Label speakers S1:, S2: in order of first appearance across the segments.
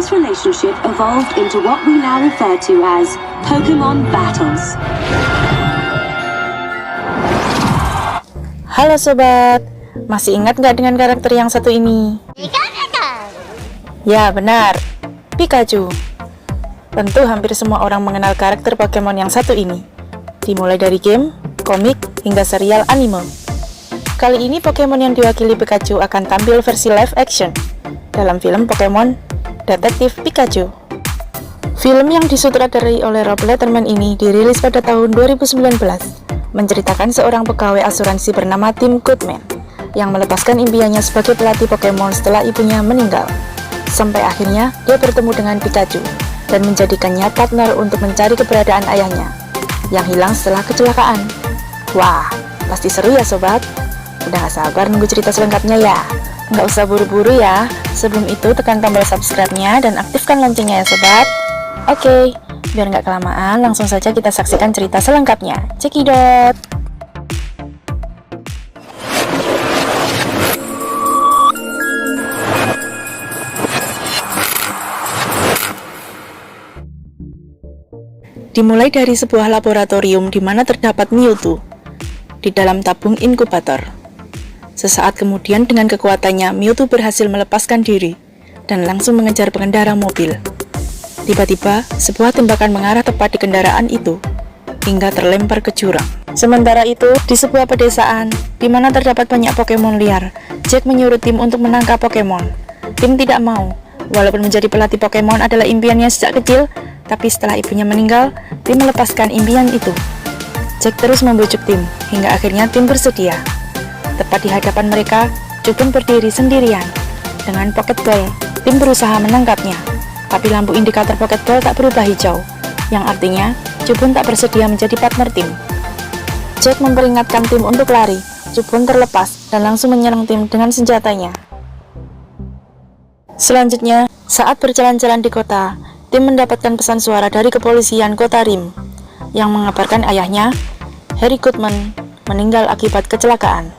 S1: this relationship evolved into what we now refer to as Pokemon battles.
S2: Halo sobat, masih ingat nggak dengan karakter yang satu ini? Ya benar, Pikachu. Tentu hampir semua orang mengenal karakter Pokemon yang satu ini, dimulai dari game, komik, hingga serial anime. Kali ini Pokemon yang diwakili Pikachu akan tampil versi live action dalam film Pokemon Detektif Pikachu. Film yang disutradarai oleh Rob Letterman ini dirilis pada tahun 2019, menceritakan seorang pegawai asuransi bernama Tim Goodman yang melepaskan impiannya sebagai pelatih Pokemon setelah ibunya meninggal. Sampai akhirnya dia bertemu dengan Pikachu dan menjadikannya partner untuk mencari keberadaan ayahnya yang hilang setelah kecelakaan. Wah, pasti seru ya sobat? Udah gak sabar nunggu cerita selengkapnya ya? Nggak usah buru-buru ya. Sebelum itu tekan tombol subscribe-nya dan aktifkan loncengnya ya sobat. Oke, biar nggak kelamaan, langsung saja kita saksikan cerita selengkapnya. Cekidot! Dimulai dari sebuah laboratorium di mana terdapat Mewtwo di dalam tabung inkubator. Sesaat kemudian dengan kekuatannya, Mewtwo berhasil melepaskan diri dan langsung mengejar pengendara mobil. Tiba-tiba, sebuah tembakan mengarah tepat di kendaraan itu, hingga terlempar ke jurang. Sementara itu, di sebuah pedesaan, di mana terdapat banyak Pokemon liar, Jack menyuruh Tim untuk menangkap Pokemon. Tim tidak mau, walaupun menjadi pelatih Pokemon adalah impiannya sejak kecil, tapi setelah ibunya meninggal, Tim melepaskan impian itu. Jack terus membujuk Tim, hingga akhirnya Tim bersedia. Tepat di hadapan mereka, Cubone berdiri sendirian. Dengan Pokeball, Tim berusaha menangkapnya. Tapi lampu indikator Pokeball tak berubah hijau, yang artinya Cubone tak bersedia menjadi partner Tim. Jack memperingatkan Tim untuk lari. Cubone terlepas dan langsung menyerang Tim dengan senjatanya. Selanjutnya, saat berjalan-jalan di kota, Tim mendapatkan pesan suara dari kepolisian kota Rim yang mengabarkan ayahnya, Harry Goodman, meninggal akibat kecelakaan.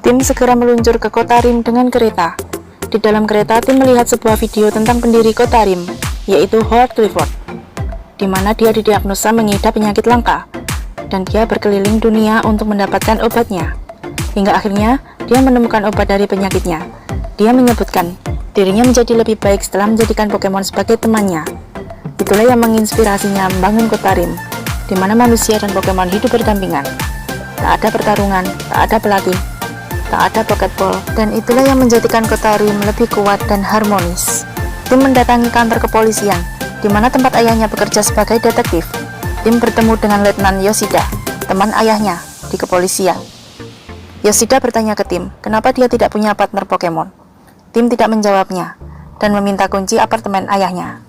S2: Tim segera meluncur ke kota Rim dengan kereta. Di dalam kereta, Tim melihat sebuah video tentang pendiri kota Rim, yaitu Howard Clifford, di mana dia didiagnosa mengidap penyakit langka, dan dia berkeliling dunia untuk mendapatkan obatnya. Hingga akhirnya, dia menemukan obat dari penyakitnya. Dia menyebutkan, dirinya menjadi lebih baik setelah menjadikan Pokemon sebagai temannya. Itulah yang menginspirasinya membangun kota Rim, di mana manusia dan Pokemon hidup berdampingan. Tak ada pertarungan, tak ada pelatih, tak ada Pokeball, dan itulah yang menjadikan kota Rim lebih kuat dan harmonis. Tim mendatangi kantor kepolisian, di mana tempat ayahnya bekerja sebagai detektif. Tim bertemu dengan Letnan Yoshida, teman ayahnya, di kepolisian. Yoshida bertanya ke Tim, kenapa dia tidak punya partner Pokemon. Tim tidak menjawabnya, dan meminta kunci apartemen ayahnya.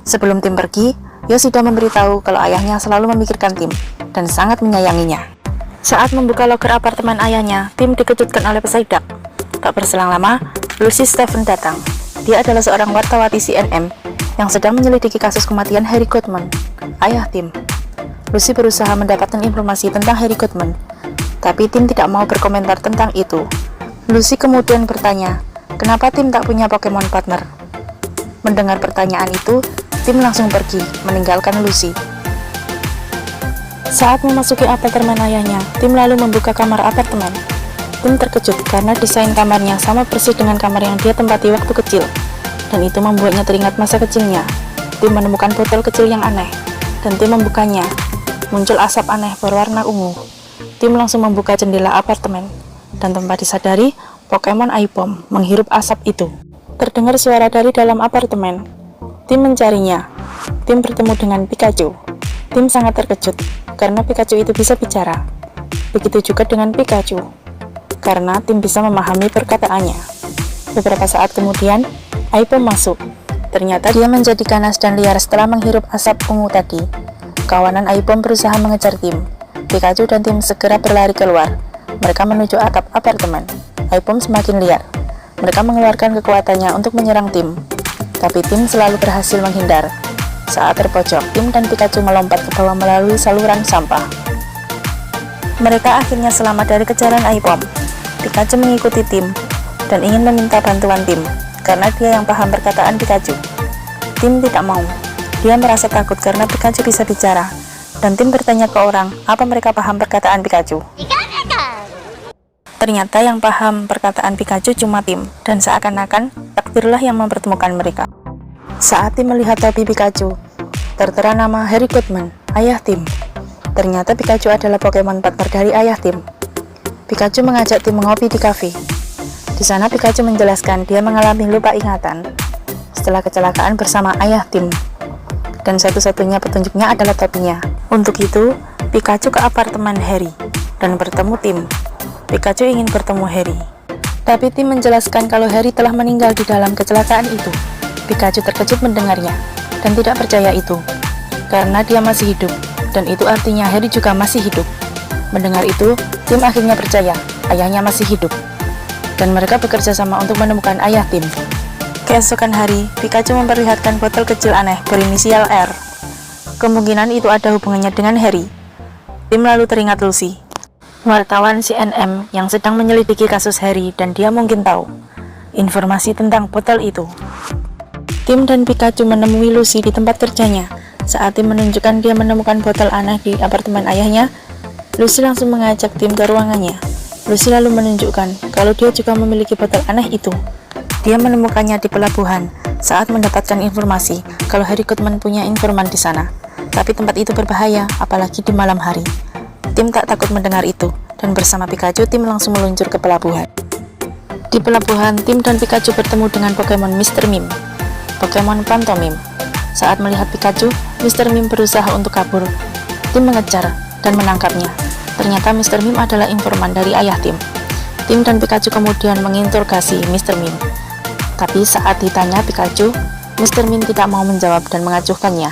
S2: Sebelum Tim pergi, Yoshida memberitahu kalau ayahnya selalu memikirkan Tim, dan sangat menyayanginya. Saat membuka loker apartemen ayahnya, Tim dikejutkan oleh Psyduck. Tak berselang lama, Lucy Stephen datang. Dia adalah seorang wartawati CNN yang sedang menyelidiki kasus kematian Harry Goodman, ayah Tim. Lucy berusaha mendapatkan informasi tentang Harry Goodman, tapi Tim tidak mau berkomentar tentang itu. Lucy kemudian bertanya, kenapa Tim tak punya Pokemon partner? Mendengar pertanyaan itu, Tim langsung pergi, meninggalkan Lucy. Saat memasuki apartemen ayahnya, Tim lalu membuka kamar apartemen. Tim terkejut karena desain kamarnya sama persis dengan kamar yang dia tempati waktu kecil, dan itu membuatnya teringat masa kecilnya. Tim menemukan botol kecil yang aneh, dan Tim membukanya. Muncul asap aneh berwarna ungu. Tim langsung membuka jendela apartemen, dan tanpa disadari, Pokemon Aipom menghirup asap itu. Terdengar suara dari dalam apartemen. Tim mencarinya. Tim bertemu dengan Pikachu. Tim sangat terkejut karena Pikachu itu bisa bicara. Begitu juga dengan Pikachu, karena Tim bisa memahami perkataannya. Beberapa saat kemudian, Aipom masuk. Ternyata dia menjadi ganas dan liar setelah menghirup asap ungu tadi. Kawanan Aipom berusaha mengejar Tim. Pikachu dan Tim segera berlari keluar. Mereka menuju atap apartemen. Aipom semakin liar. Mereka mengeluarkan kekuatannya untuk menyerang Tim, tapi Tim selalu berhasil menghindar. Saat terpojok, Tim dan Pikachu melompat ke bawah melalui saluran sampah. Mereka akhirnya selamat dari kejaran Aipom. Pikachu mengikuti Tim dan ingin meminta bantuan Tim, karena dia yang paham perkataan Pikachu. Tim tidak mau. Dia merasa takut karena Pikachu bisa bicara, dan tim bertanya ke orang apa mereka paham perkataan Pikachu. Ternyata yang paham perkataan Pikachu cuma Tim, dan seakan-akan takdirlah yang mempertemukan mereka. Saat Tim melihat topi Pikachu, tertera nama Harry Goodman, ayah Tim. Ternyata Pikachu adalah Pokemon partner dari ayah Tim. Pikachu mengajak Tim mengopi di kafe. Di sana Pikachu menjelaskan dia mengalami lupa ingatan setelah kecelakaan bersama ayah Tim. Dan satu-satunya petunjuknya adalah topinya. Untuk itu, Pikachu ke apartemen Harry dan bertemu Tim. Pikachu ingin bertemu Harry. Tapi Tim menjelaskan kalau Harry telah meninggal di dalam kecelakaan itu. Pikachu terkejut mendengarnya dan tidak percaya itu, karena dia masih hidup. Dan itu artinya Harry juga masih hidup. Mendengar itu, Tim akhirnya percaya ayahnya masih hidup. Dan mereka bekerja sama untuk menemukan ayah Tim. Keesokan hari, Pikachu memperlihatkan botol kecil aneh berinisial R. Kemungkinan itu ada hubungannya dengan Harry. Tim lalu teringat Lucy, wartawan CNN yang sedang menyelidiki kasus Harry, dan dia mungkin tahu informasi tentang botol itu. Tim dan Pikachu menemui Lucy di tempat kerjanya. Saat Tim menunjukkan dia menemukan botol aneh di apartemen ayahnya, Lucy langsung mengajak Tim ke ruangannya. Lucy lalu menunjukkan kalau dia juga memiliki botol aneh itu. Dia menemukannya di pelabuhan saat mendapatkan informasi kalau Harry Goodman punya informan di sana. Tapi tempat itu berbahaya, apalagi di malam hari. Tim tak takut mendengar itu, dan bersama Pikachu, Tim langsung meluncur ke pelabuhan. Di pelabuhan, Tim dan Pikachu bertemu dengan Pokemon Mr. Mime, Pokemon pantomim. Saat melihat Pikachu, Mr. Mime berusaha untuk kabur. Tim mengejar dan menangkapnya. Ternyata Mr. Mime adalah informan dari ayah Tim. Tim dan Pikachu kemudian menginterogasi Mr. Mime. Tapi saat ditanya Pikachu, Mr. Mime tidak mau menjawab dan mengacuhkannya.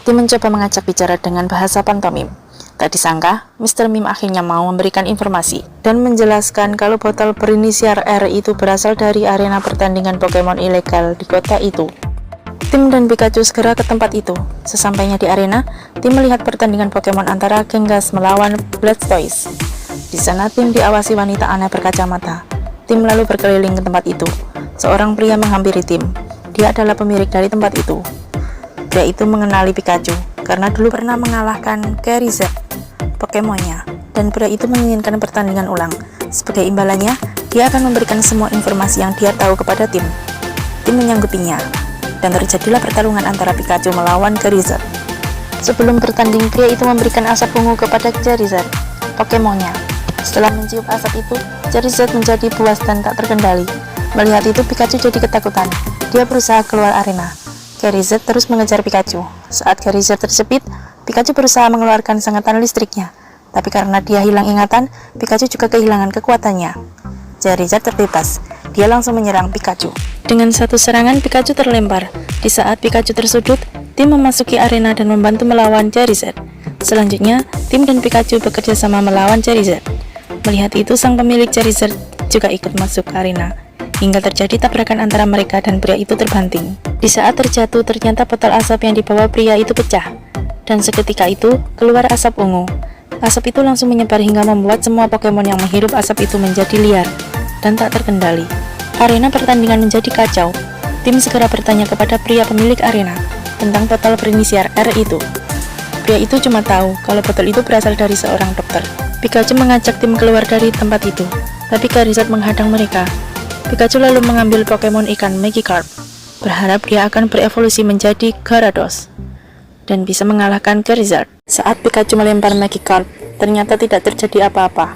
S2: Tim mencoba mengajak bicara dengan bahasa pantomim. Tak disangka, Mr. Mime akhirnya mau memberikan informasi dan menjelaskan kalau botol berinisial R itu berasal dari arena pertandingan Pokemon ilegal di kota itu. Tim dan Pikachu segera ke tempat itu. Sesampainya di arena, Tim melihat pertandingan Pokemon antara Genghis melawan Blastoise. Di sana Tim diawasi wanita aneh berkacamata. Tim lalu berkeliling ke tempat itu. Seorang pria menghampiri Tim. Dia adalah pemilik dari tempat itu. Pria itu mengenali Pikachu karena dulu pernah mengalahkan Charizard, Pokemonnya. Dan pria itu menginginkan pertandingan ulang. Sebagai imbalannya, dia akan memberikan semua informasi yang dia tahu kepada Tim. Tim menyanggupinya. Dan terjadilah pertarungan antara Pikachu melawan Charizard. Sebelum bertanding, pria itu memberikan asap ungu kepada Charizard, Pokemonnya. Setelah mencium asap itu, Charizard menjadi buas dan tak terkendali. Melihat itu, Pikachu jadi ketakutan. Dia berusaha keluar arena. Charizard terus mengejar Pikachu. Saat Charizard terjepit, Pikachu berusaha mengeluarkan sengatan listriknya. Tapi karena dia hilang ingatan, Pikachu juga kehilangan kekuatannya. Charizard terbebas. Dia langsung menyerang Pikachu. Dengan satu serangan, Pikachu terlempar. Di saat Pikachu tersudut, Tim memasuki arena dan membantu melawan Charizard. Selanjutnya, Tim dan Pikachu bekerja sama melawan Charizard. Melihat itu, sang pemilik Charizard juga ikut masuk ke arena, hingga terjadi tabrakan antara mereka dan pria itu terbanting. Di saat terjatuh, ternyata botol asap yang dibawa pria itu pecah, dan seketika itu keluar asap ungu. Asap itu langsung menyebar hingga membuat semua Pokemon yang menghirup asap itu menjadi liar dan tak terkendali. Arena pertandingan menjadi kacau. Tim segera bertanya kepada pria pemilik arena tentang botol berinisial R itu. Pria itu cuma tahu kalau botol itu berasal dari seorang dokter. Pikachu mengajak Tim keluar dari tempat itu, tapi Charizard menghadang mereka. Pikachu lalu mengambil Pokemon ikan Magikarp, berharap dia akan berevolusi menjadi Gyarados dan bisa mengalahkan Charizard. Saat Pikachu melempar Magikarp, ternyata tidak terjadi apa-apa.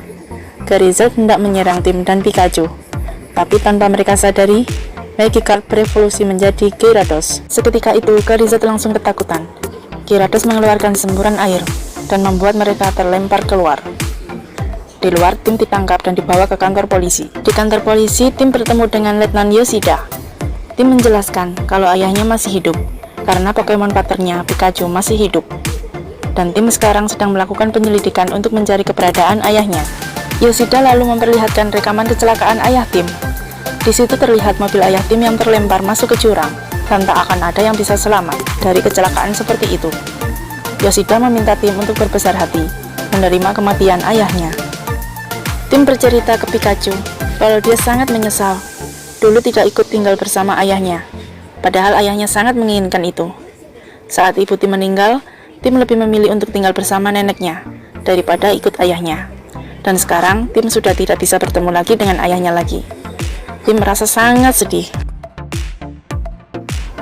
S2: Charizard hendak menyerang Tim dan Pikachu, tapi tanpa mereka sadari, Magikarp berevolusi menjadi Gyarados. Seketika itu, Charizard langsung ketakutan. Gyarados mengeluarkan semburan air dan membuat mereka terlempar keluar. Di luar, Tim ditangkap dan dibawa ke kantor polisi. Di kantor polisi, Tim bertemu dengan Letnan Yoshida. Tim menjelaskan kalau ayahnya masih hidup, karena Pokemon partnernya Pikachu masih hidup. Dan Tim sekarang sedang melakukan penyelidikan untuk mencari keberadaan ayahnya. Yoshida lalu memperlihatkan rekaman kecelakaan ayah Tim. Di situ terlihat mobil ayah Tim yang terlempar masuk ke jurang, dan tak akan ada yang bisa selamat dari kecelakaan seperti itu. Yoshida meminta Tim untuk berbesar hati, menerima kematian ayahnya. Tim bercerita ke Pikachu kalau dia sangat menyesal dulu tidak ikut tinggal bersama ayahnya, padahal ayahnya sangat menginginkan itu. Saat ibu Tim meninggal, Tim lebih memilih untuk tinggal bersama neneknya daripada ikut ayahnya. Dan sekarang Tim sudah tidak bisa bertemu lagi dengan ayahnya lagi. Tim merasa sangat sedih.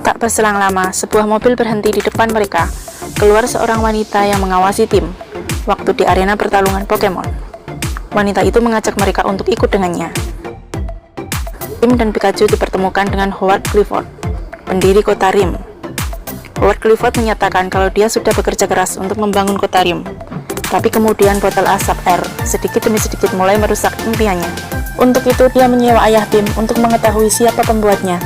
S2: Tak berselang lama, sebuah mobil berhenti di depan mereka. Keluar seorang wanita yang mengawasi Tim waktu di arena pertarungan Pokemon. Wanita itu mengajak mereka untuk ikut dengannya. Tim dan Pikachu dipertemukan dengan Howard Clifford, pendiri kota Rim. Howard Clifford menyatakan kalau dia sudah bekerja keras untuk membangun kota Rim, tapi kemudian botol asap air sedikit demi sedikit mulai merusak impiannya. Untuk itu dia menyewa ayah Tim untuk mengetahui siapa pembuatnya.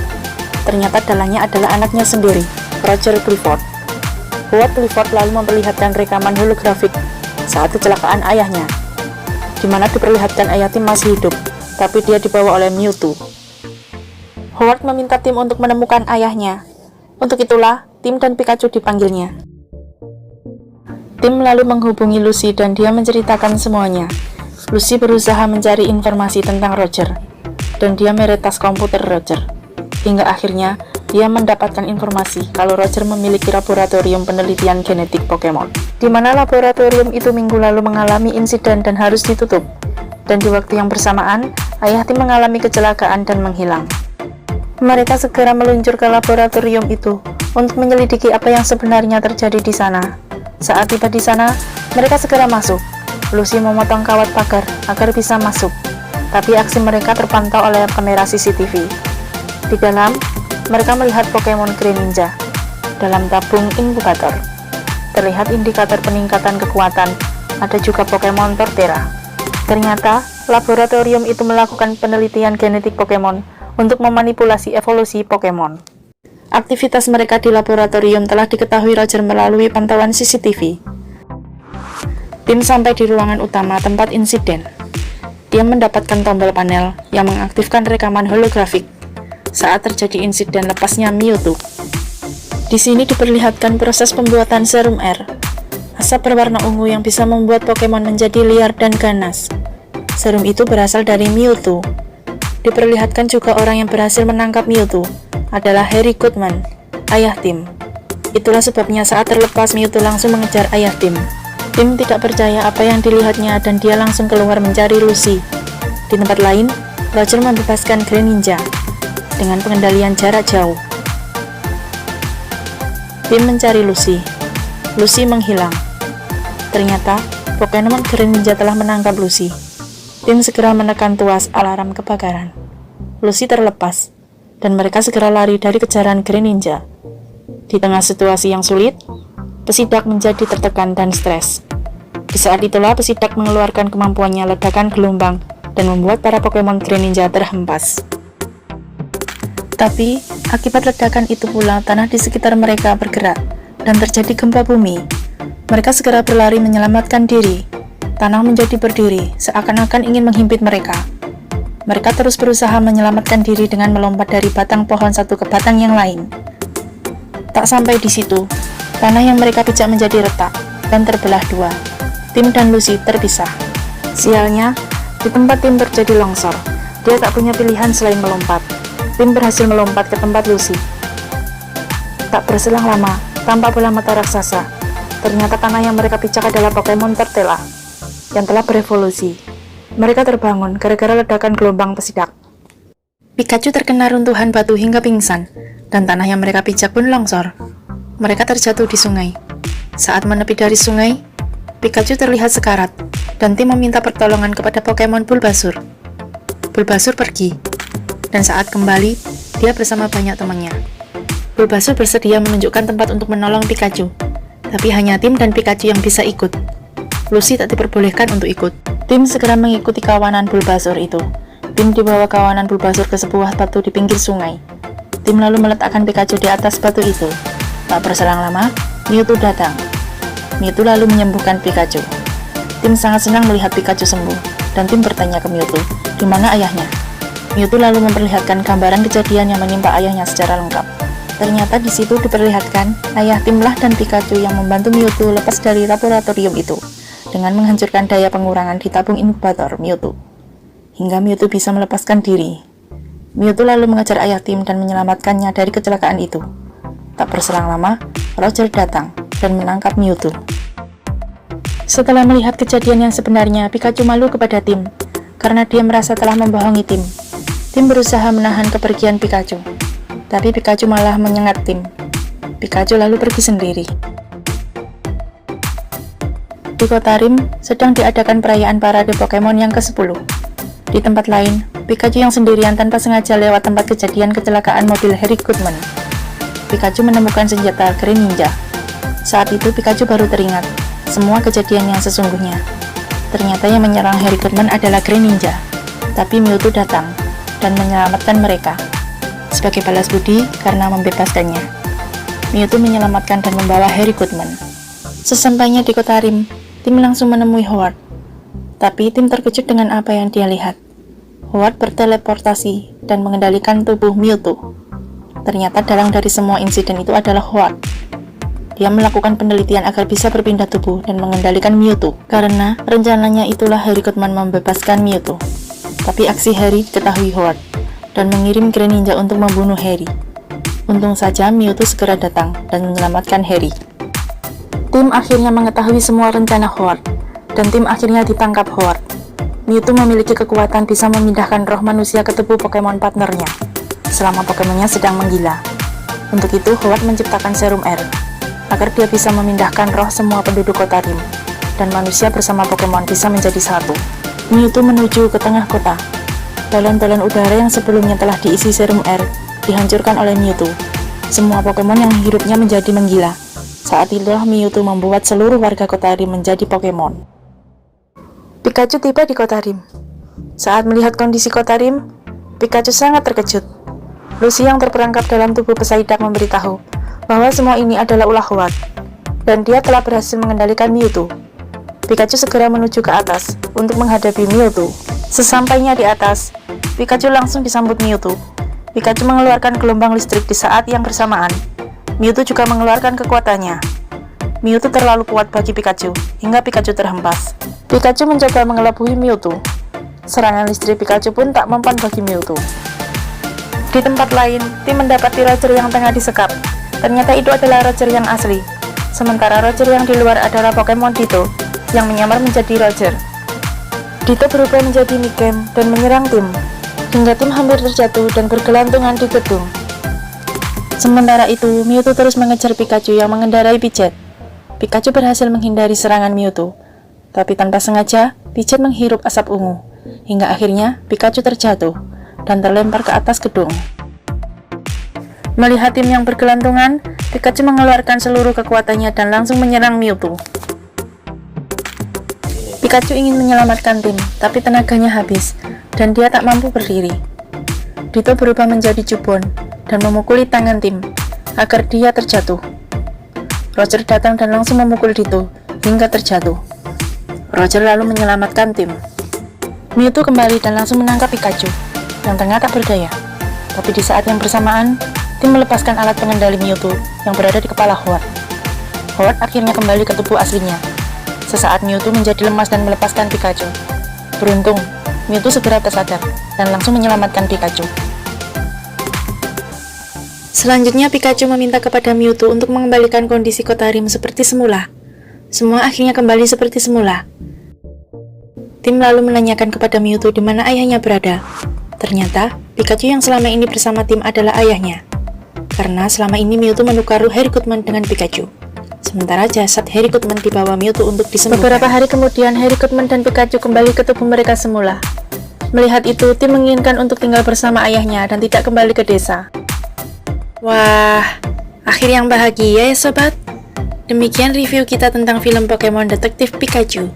S2: Ternyata dalangnya adalah anaknya sendiri, Roger Clifford. Howard Clifford lalu memperlihatkan rekaman holografik saat kecelakaan ayahnya, di mana diperlihatkan ayah Tim masih hidup, tapi dia dibawa oleh Mewtwo. Howard meminta Tim untuk menemukan ayahnya. Untuk itulah, Tim dan Pikachu dipanggilnya. Tim lalu menghubungi Lucy dan dia menceritakan semuanya. Lucy berusaha mencari informasi tentang Roger, dan dia meretas komputer Roger. Hingga akhirnya, dia mendapatkan informasi kalau Roger memiliki laboratorium penelitian genetik Pokemon, di mana laboratorium itu minggu lalu mengalami insiden dan harus ditutup. Dan di waktu yang bersamaan, ayah Tim mengalami kecelakaan dan menghilang. Mereka segera meluncur ke laboratorium itu untuk menyelidiki apa yang sebenarnya terjadi di sana. Saat tiba di sana, mereka segera masuk. Lucy memotong kawat pagar agar bisa masuk, tapi aksi mereka terpantau oleh kamera CCTV. Di dalam, mereka melihat Pokemon Greninja dalam tabung inkubator. Terlihat indikator peningkatan kekuatan, ada juga Pokemon Torterra. Ternyata, laboratorium itu melakukan penelitian genetik Pokemon untuk memanipulasi evolusi Pokemon. Aktivitas mereka di laboratorium telah diketahui Roger melalui pantauan CCTV. Tim sampai di ruangan utama tempat insiden. Dia mendapatkan tombol panel yang mengaktifkan rekaman holografik saat terjadi insiden lepasnya Mewtwo. Di sini diperlihatkan proses pembuatan serum air, asap berwarna ungu yang bisa membuat Pokemon menjadi liar dan ganas. Serum itu berasal dari Mewtwo. Diperlihatkan juga orang yang berhasil menangkap Mewtwo adalah Harry Goodman, ayah Tim. Itulah sebabnya saat terlepas Mewtwo langsung mengejar ayah Tim. Tim tidak percaya apa yang dilihatnya dan dia langsung keluar mencari Lucy. Di tempat lain, Roger membebaskan Greninja dengan pengendalian jarak jauh. Tim mencari Lucy. Lucy menghilang. Ternyata, Pokemon Greninja telah menangkap Lucy. Tim segera menekan tuas alarm kebakaran. Lucy terlepas, dan mereka segera lari dari kejaran Greninja. Di tengah situasi yang sulit, Pesidak menjadi tertekan dan stres. Di saat itulah Pesidak mengeluarkan kemampuannya ledakan gelombang dan membuat para Pokemon Greninja terhempas. Tapi, akibat ledakan itu pula tanah di sekitar mereka bergerak dan terjadi gempa bumi. Mereka segera berlari menyelamatkan diri. Tanah menjadi berdiri, seakan-akan ingin menghimpit mereka. Mereka terus berusaha menyelamatkan diri dengan melompat dari batang pohon satu ke batang yang lain. Tak sampai di situ, tanah yang mereka pijak menjadi retak dan terbelah dua. Tim dan Lucy terpisah. Sialnya, di tempat Tim terjadi longsor. Dia tak punya pilihan selain melompat. Tim berhasil melompat ke tempat Lucy. Tak berselang lama, tanpa bola mata raksasa, ternyata tanah yang mereka pijak adalah Pokemon Torterra yang telah berevolusi. Mereka terbangun gara-gara ledakan gelombang Pesidak. Pikachu terkena runtuhan batu hingga pingsan, dan tanah yang mereka pijak pun longsor. Mereka terjatuh di sungai. Saat menepi dari sungai, Pikachu terlihat sekarat, dan Tim meminta pertolongan kepada Pokemon Bulbasaur. Bulbasaur pergi, dan saat kembali, dia bersama banyak temannya. Bulbasaur bersedia menunjukkan tempat untuk menolong Pikachu, tapi hanya Tim dan Pikachu yang bisa ikut. Lucy tak diperbolehkan untuk ikut. Tim segera mengikuti kawanan Bulbasaur itu. Tim dibawa kawanan Bulbasaur ke sebuah batu di pinggir sungai. Tim lalu meletakkan Pikachu di atas batu itu. Tak berselang lama, Mewtwo datang. Mewtwo lalu menyembuhkan Pikachu. Tim sangat senang melihat Pikachu sembuh, dan Tim bertanya ke Mewtwo, di mana ayahnya? Mewtwo lalu memperlihatkan gambaran kejadian yang menimpa ayahnya secara lengkap. Ternyata di situ diperlihatkan ayah Timlah dan Pikachu yang membantu Mewtwo lepas dari laboratorium itu dengan menghancurkan daya pengurangan di tabung inkubator Mewtwo, hingga Mewtwo bisa melepaskan diri. Mewtwo lalu mengejar ayah Tim dan menyelamatkannya dari kecelakaan itu. Tak berselang lama, Roger datang dan menangkap Mewtwo. Setelah melihat kejadian yang sebenarnya, Pikachu malu kepada Tim karena dia merasa telah membohongi Tim. Tim berusaha menahan kepergian Pikachu, tapi Pikachu malah menyengat Tim. Pikachu lalu pergi sendiri. Di kota Rim, sedang diadakan perayaan parade Pokemon yang ke-10. Di tempat lain, Pikachu yang sendirian tanpa sengaja lewat tempat kejadian kecelakaan mobil Harry Goodman. Pikachu menemukan senjata Greninja. Saat itu Pikachu baru teringat semua kejadian yang sesungguhnya. Ternyata yang menyerang Harry Goodman adalah Greninja, tapi Mewtwo datang dan menyelamatkan mereka. Sebagai balas budi karena membebaskannya, Mewtwo menyelamatkan dan membawa Harry Goodman. Sesampainya di kota Rim, Tim langsung menemui Howard. Tapi Tim terkejut dengan apa yang dia lihat. Howard berteleportasi dan mengendalikan tubuh Mewtwo. Ternyata dalang dari semua insiden itu adalah Howard. Dia melakukan penelitian agar bisa berpindah tubuh dan mengendalikan Mewtwo. Karena rencananya itulah Harry Goodman membebaskan Mewtwo. Tapi aksi Harry diketahui Howard dan mengirim Greninja untuk membunuh Harry. Untung saja Mewtwo segera datang dan menyelamatkan Harry. Tim akhirnya mengetahui semua rencana Howard, dan Tim akhirnya ditangkap Howard. Mewtwo memiliki kekuatan bisa memindahkan roh manusia ke tubuh Pokemon partnernya, selama Pokemonnya sedang menggila. Untuk itu, Howard menciptakan serum air, agar dia bisa memindahkan roh semua penduduk kota Rim, dan manusia bersama Pokemon bisa menjadi satu. Mewtwo menuju ke tengah kota. Balon-balon udara yang sebelumnya telah diisi serum air, dihancurkan oleh Mewtwo. Semua Pokemon yang menghirupnya menjadi menggila. Saat itulah Mewtwo membuat seluruh warga kota Rim menjadi Pokemon. Pikachu tiba di kota Rim. Saat melihat kondisi kota Rim, Pikachu sangat terkejut. Lucy yang terperangkap dalam tubuh Psyduck memberitahu bahwa semua ini adalah ulah Howard, dan dia telah berhasil mengendalikan Mewtwo. Pikachu segera menuju ke atas untuk menghadapi Mewtwo. Sesampainya di atas, Pikachu langsung disambut Mewtwo. Pikachu mengeluarkan gelombang listrik di saat yang bersamaan. Mewtwo juga mengeluarkan kekuatannya. Mewtwo terlalu kuat bagi Pikachu, hingga Pikachu terhempas. Pikachu mencoba mengelabui Mewtwo. Serangan listrik Pikachu pun tak mempan bagi Mewtwo. Di tempat lain, Tim mendapati Roger yang tengah disekap. Ternyata itu adalah Roger yang asli. Sementara Roger yang di luar adalah Pokemon Ditto, yang menyamar menjadi Roger. Ditto berubah menjadi Nickam dan menyerang Tim, hingga Tim hampir terjatuh dan bergelantungan di gedung. Sementara itu, Mewtwo terus mengejar Pikachu yang mengendarai Pidgeot. Pikachu berhasil menghindari serangan Mewtwo, tapi tanpa sengaja, Pidgeot menghirup asap ungu, hingga akhirnya Pikachu terjatuh dan terlempar ke atas gedung. Melihat tim yang bergelantungan, Pikachu mengeluarkan seluruh kekuatannya dan langsung menyerang Mewtwo. Pikachu ingin menyelamatkan tim, tapi tenaganya habis, dan dia tak mampu berdiri. Ditto berubah menjadi Cubone dan memukuli tangan Tim agar dia terjatuh. Roger datang dan langsung memukul Ditto hingga terjatuh. Roger lalu menyelamatkan Tim. Mewtwo kembali dan langsung menangkap Pikachu yang tengah tak berdaya. Tapi di saat yang bersamaan, Tim melepaskan alat pengendali Mewtwo yang berada di kepala Howard. Howard akhirnya kembali ke tubuh aslinya. Sesaat Mewtwo menjadi lemas dan melepaskan Pikachu. Beruntung, Mewtwo segera tersadar dan langsung menyelamatkan Pikachu. Selanjutnya Pikachu meminta kepada Mewtwo untuk mengembalikan kondisi kota Rim seperti semula. Semua akhirnya kembali seperti semula. Tim lalu menanyakan kepada Mewtwo di mana ayahnya berada. Ternyata, Pikachu yang selama ini bersama Tim adalah ayahnya. Karena selama ini Mewtwo menukar Harry Goodman dengan Pikachu. Sementara jasad Harry Goodman dibawa Mewtwo untuk disembuhkan. Beberapa hari kemudian, Harry Goodman dan Pikachu kembali ke tubuh mereka semula. Melihat itu, Tim menginginkan untuk tinggal bersama ayahnya dan tidak kembali ke desa. Wah, akhir yang bahagia ya sobat. Demikian review kita tentang film Pokemon Detektif Pikachu.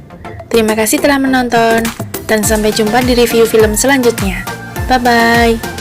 S2: Terima kasih telah menonton, dan sampai jumpa di review film selanjutnya. Bye-bye.